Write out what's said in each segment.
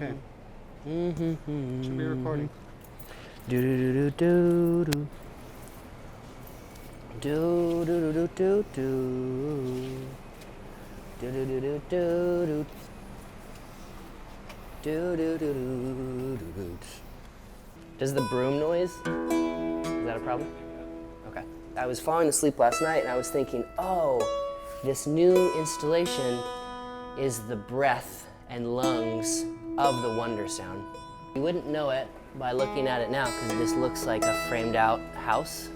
Okay. Should be recording. Do do do do do do do do do do do do do do do do do do do. Does the broom noise? Is that a problem? Okay. I was falling asleep last night and I was thinking, oh, this new installation is the breath and lungs of the Wonder Sound. You wouldn't know it by looking at it now because it just looks like a framed out house.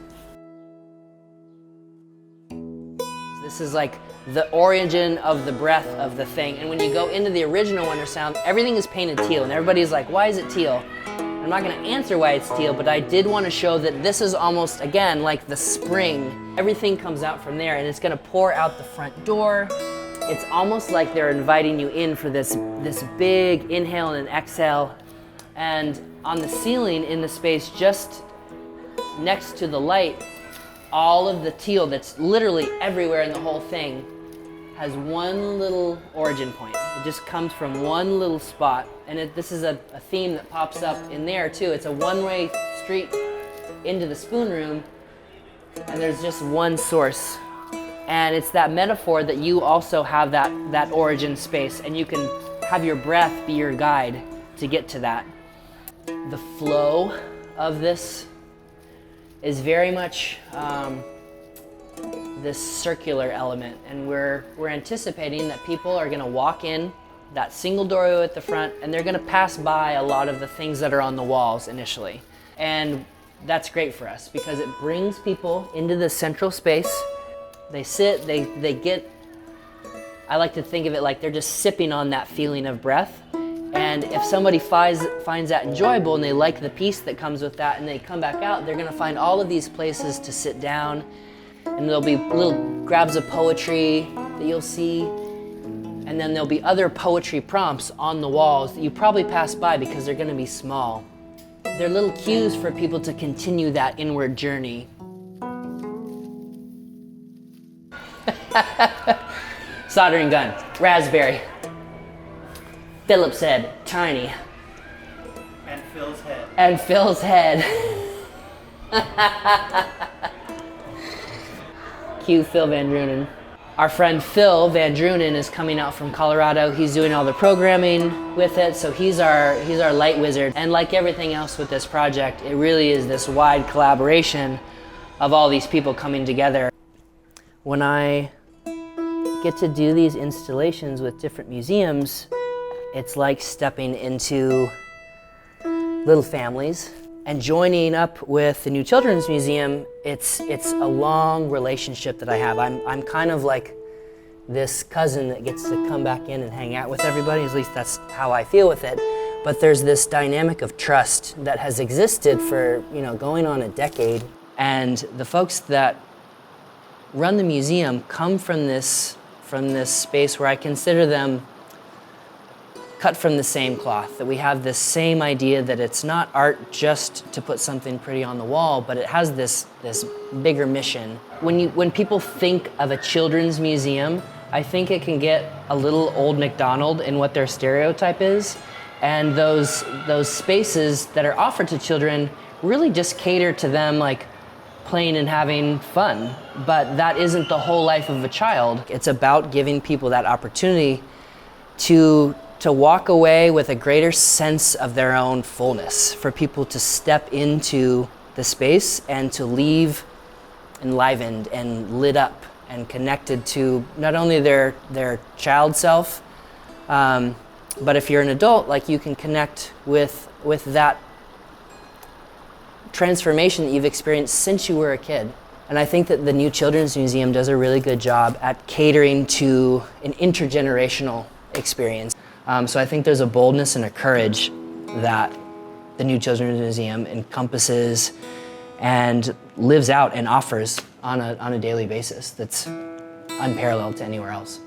This is like the origin of the breath of the thing. And when you go into the original Wonder Sound, everything is painted teal and everybody's like, why is it teal? I'm not gonna answer why it's teal, but I did want to show that this is almost, again, like the spring. Everything comes out from there and it's gonna pour out the front door. It's almost like they're inviting you in for this big inhale and exhale. And on the ceiling in the space just next to the light, all of the teal that's literally everywhere in the whole thing has one little origin point. It just comes from one little spot. And this is a theme that pops up in there too. It's a one-way street into the spoon room and there's just one source. And it's that metaphor that you also have that origin space and you can have your breath be your guide to get to that. The flow of this is very much this circular element, and we're anticipating that people are gonna walk in that single doorway at the front and they're gonna pass by a lot of the things that are on the walls initially. And that's great for us because it brings people into the central space. They sit, they get, I like to think of it like they're just sipping on that feeling of breath. And if somebody finds that enjoyable and they like the piece that comes with that and they come back out, they're gonna find all of these places to sit down and there'll be little grabs of poetry that you'll see. And then there'll be other poetry prompts on the walls that you probably pass by because they're gonna be small. They're little cues for people to continue that inward journey. Soldering gun, raspberry. Philip's head, tiny. And Phil's head. And Phil's head. Cue Phil Van Drunen. Our friend Phil Van Drunen is coming out from Colorado. He's doing all the programming with it, so he's our light wizard. And like everything else with this project, it really is this wide collaboration of all these people coming together. When I get to do these installations with different museums, it's like stepping into little families. And joining up with the New Children's Museum, it's a long relationship that I have. I'm kind of like this cousin that gets to come back in and hang out with everybody, at least that's how I feel with it. But there's this dynamic of trust that has existed for, going on a decade. And the folks that run the museum come from this space where I consider them cut from the same cloth, that we have this same idea that it's not art just to put something pretty on the wall, but it has this bigger mission. When people think of a children's museum, I think it can get a little old McDonald in what their stereotype is, and those spaces that are offered to children really just cater to them like playing and having fun, but that isn't the whole life of a child. It's about giving people that opportunity to walk away with a greater sense of their own fullness, for people to step into the space and to leave enlivened and lit up and connected to not only their child self, but if you're an adult, like you can connect with that transformation that you've experienced since you were a kid. And I think that the New Children's Museum does a really good job at catering to an intergenerational experience. So I think there's a boldness and a courage that the New Children's Museum encompasses and lives out and offers on a daily basis that's unparalleled to anywhere else.